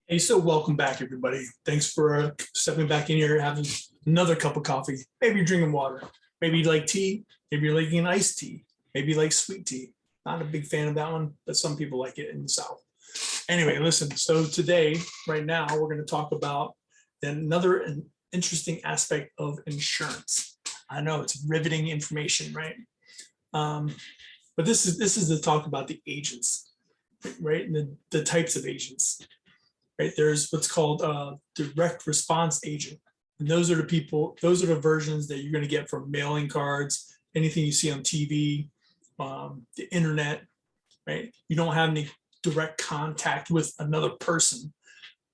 Hey, so welcome back, everybody. Thanks for stepping back in here, having another cup of coffee. Maybe you're drinking water. Maybe you like tea. Maybe you're liking iced tea. Maybe you like sweet tea. Not a big fan of that one, but some people like it in the South. Anyway, listen. So today, right now, we're going to talk about another interesting aspect of insurance. I know it's riveting information, right? But this is to talk about the agents, right? And the types of agents. Right, there's what's called a direct response agent, and those are the people, those are the versions that you're going to get from mailing cards, anything you see on TV, the internet. Right, you don't have any direct contact with another person.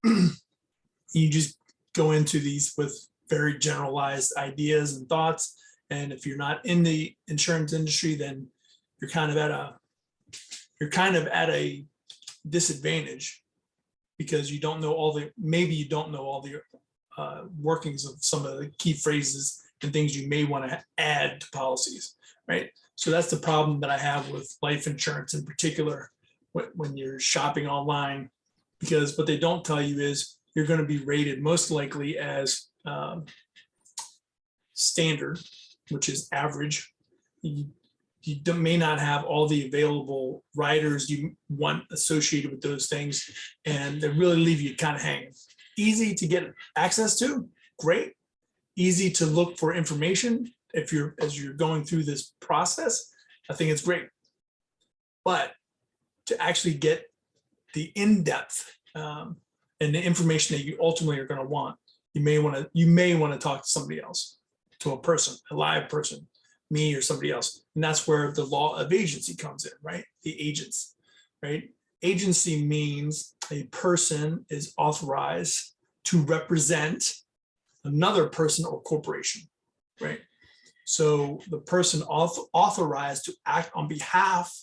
You just go into these with very generalized ideas and thoughts, and if you're not in the insurance industry, then you're kind of at a disadvantage, because you don't know maybe you don't know all the workings of some of the key phrases and things you may want to add to policies, right? So that's the problem that I have with life insurance in particular when you're shopping online, because what they don't tell you is you're going to be rated most likely as standard, which is average. You may not have all the available riders you want associated with those things, and they really leave you kind of hanging. Easy to get access to, great. Easy to look for information as you're going through this process, I think it's great. But to actually get the in-depth and the information that you ultimately are going to want, you may want to talk to somebody else, to a person, a live person, me or somebody else. And that's where the law of agency comes in, right? The agents, right? Agency means a person is authorized to represent another person or corporation, right? So the person authorized to act on behalf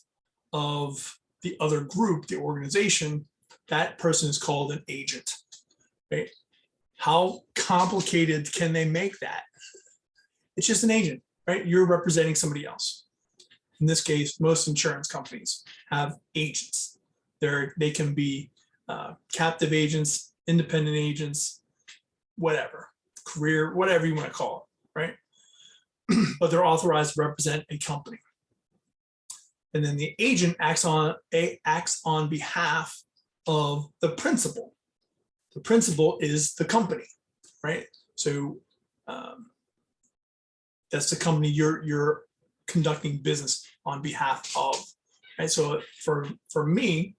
of the other group, the organization, that person is called an agent, right? How complicated can they make that? It's just an agent. Right, you're representing somebody else. In this case, most insurance companies have agents. They can be captive agents, independent agents, whatever, career, whatever you want to call it, right? But they're authorized to represent a company. And then the agent acts on behalf of the principal. The principal is the company, right? So that's the company you're conducting business on behalf of, right? So for me,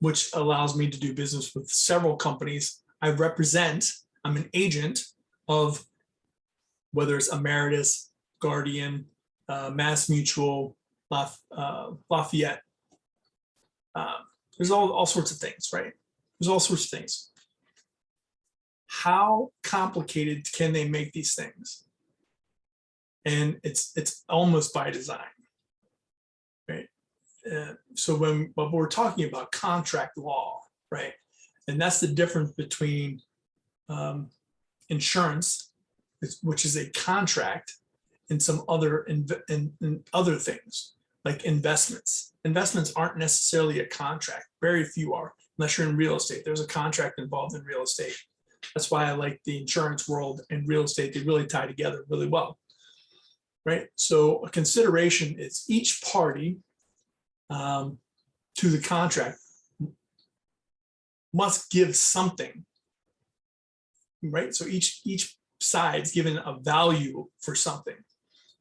which allows me to do business with several companies, I'm an agent of, whether it's Emeritus, Guardian, Mass Mutual, Lafayette. There's all sorts of things, right? There's all sorts of things. How complicated can they make these things? And it's almost by design, right? So when we're talking about contract law, right, and that's the difference between insurance, which is a contract, and some other other things like investments. Investments aren't necessarily a contract. Very few are, unless you're in real estate. There's a contract involved in real estate. That's why I like the insurance world and real estate. They really tie together really well. Right, so a consideration is each party to the contract must give something, right? So each side's given a value for something,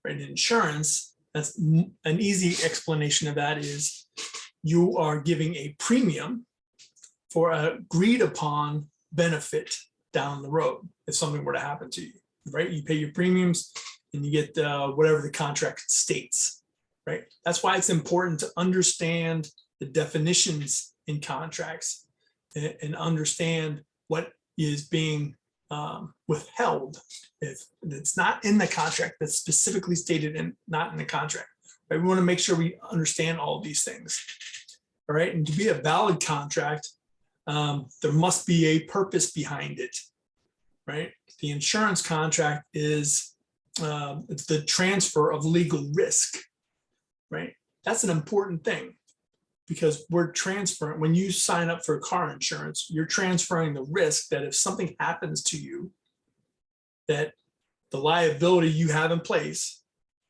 right? In insurance, that's an easy explanation of that is you are giving a premium for an agreed upon benefit down the road if something were to happen to you, right? You pay your premiums and you get whatever the contract states, right? That's why it's important to understand the definitions in contracts and understand what is being withheld if it's not in the contract, that's specifically stated and not in the contract, right? We want to make sure we understand all of these things, all right? And to be a valid contract, there must be a purpose behind it, right? The insurance contract is it's the transfer of legal risk, right? That's an important thing, because we're transferring, when you sign up for car insurance, you're transferring the risk that if something happens to you, that the liability you have in place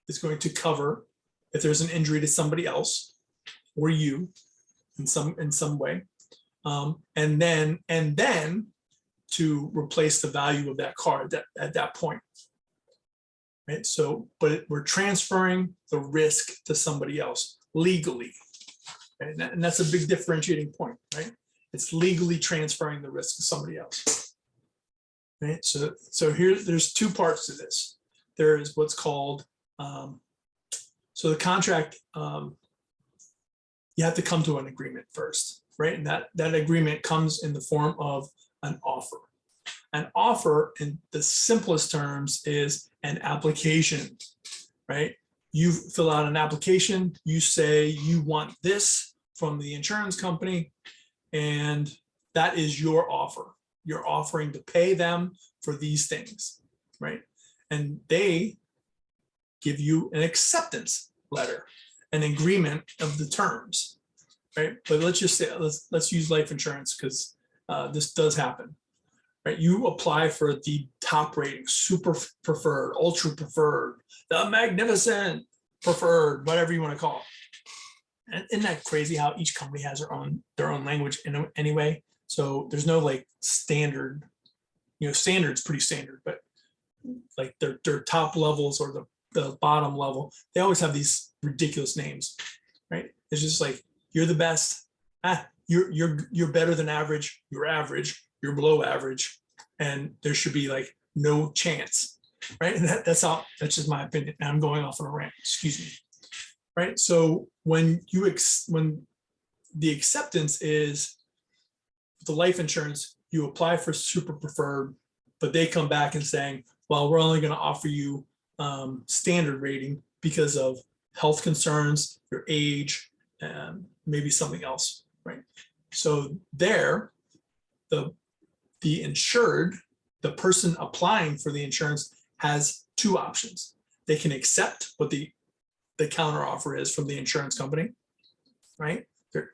is going to cover if there's an injury to somebody else or you in some way. And then to replace the value of that car at that point. Right. So, but we're transferring the risk to somebody else legally. And that's a big differentiating point, right? It's legally transferring the risk to somebody else. Right. So here, there's two parts to this. There is what's called, so the contract, you have to come to an agreement first, right? And that agreement comes in the form of an offer. An offer, in the simplest terms, is an application, right? You fill out an application, you say you want this from the insurance company, and that is your offer. You're offering to pay them for these things, right? And they give you an acceptance letter, an agreement of the terms, right? But let's just say, let's use life insurance because this does happen. Right, you apply for the top rating, super preferred, ultra preferred, the magnificent preferred, whatever you want to call it. And isn't that crazy how each company has their own language in anyway? So there's no like standard, standard's pretty standard, but like their top levels or the bottom level, they always have these ridiculous names, right? It's just like, you're the best, you're better than average, you're average, you're below average, and there should be like no chance, right? And that's just my opinion. I'm going off on a rant, excuse me, right? So when the acceptance is the life insurance, you apply for super preferred, but they come back and saying, well, we're only going to offer you standard rating because of health concerns, your age, and maybe something else, right? So there, the insured, the person applying for the insurance, has two options. They can accept what the counter offer is from the insurance company, right?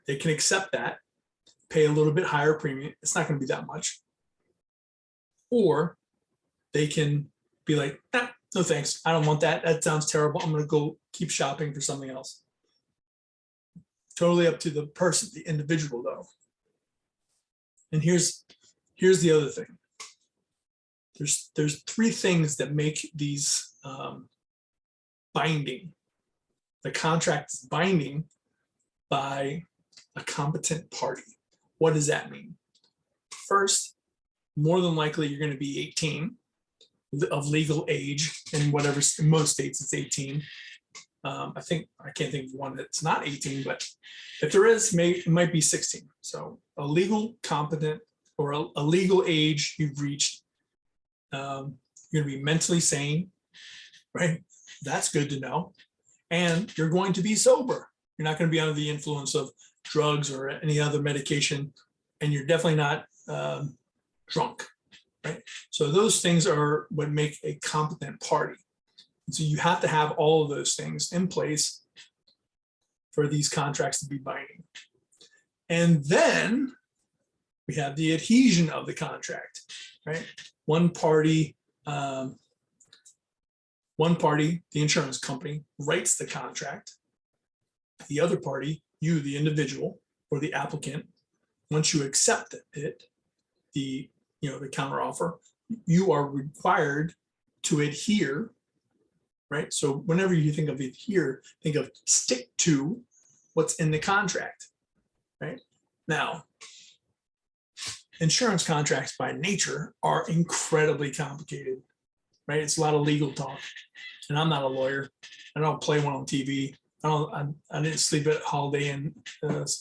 They can accept that, pay a little bit higher premium. It's not going to be that much. Or they can be like, no thanks, I don't want that. That sounds terrible. I'm going to go keep shopping for something else. Totally up to the person, the individual, though. And here's the other thing. There's three things that make these binding. The contract is binding by a competent party. What does that mean? First, more than likely, you're going to be 18 of legal age in whatever, in most states it's 18. I can't think of one that's not 18, but if there is, it might be 16. So a legal competent or a legal age you've reached, you're going to be mentally sane, right? That's good to know. And you're going to be sober. You're not going to be under the influence of drugs or any other medication, and you're definitely not drunk, right? So those things are what make a competent party. And so you have to have all of those things in place for these contracts to be binding. And then we have the adhesion of the contract, right? One party, the insurance company, writes the contract. The other party, you, the individual or the applicant, once you accept it, the counteroffer, you are required to adhere, right? So whenever you think of adhere, think of stick to what's in the contract, right? Now, insurance contracts by nature are incredibly complicated, right? It's a lot of legal talk, and I'm not a lawyer. I don't play one on TV. I didn't sleep at Holiday Inn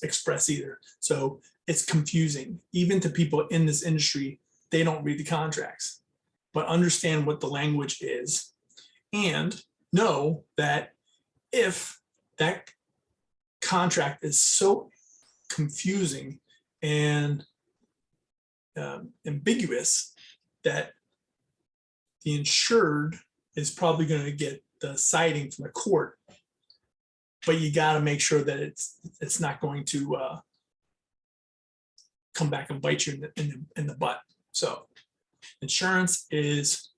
Express either. So it's confusing. Even to people in this industry, they don't read the contracts, but understand what the language is and know that if that contract is so confusing and ambiguous that the insured is probably going to get the citing from the court, but you got to make sure that it's not going to come back and bite you in the butt. So insurance is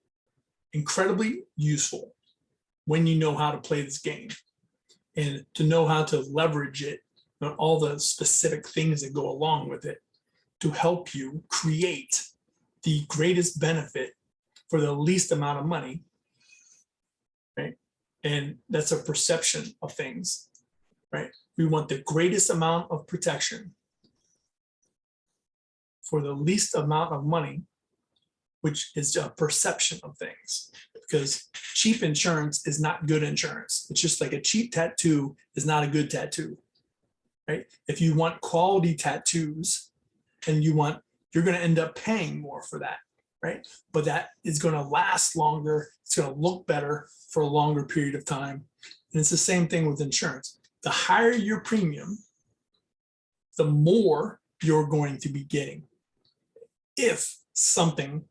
incredibly useful when you know how to play this game and to know how to leverage it and all the specific things that go along with it to help you create the greatest benefit for the least amount of money, right? And that's a perception of things, right? We want the greatest amount of protection for the least amount of money, which is a perception of things, because cheap insurance is not good insurance. It's just like a cheap tattoo is not a good tattoo, right? If you want quality tattoos and you're going to end up paying more for that, right? But that is going to last longer. It's going to look better for a longer period of time. And it's the same thing with insurance. The higher your premium, the more you're going to be getting. If something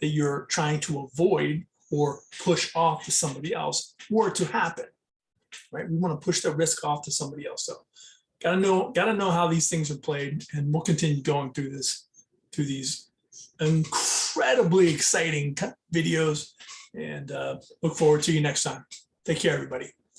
that you're trying to avoid or push off to somebody else were to happen, right? We want to push the risk off to somebody else. So gotta know how these things are played, and we'll continue going through these incredibly exciting videos, and look forward to you next time. Take care, everybody.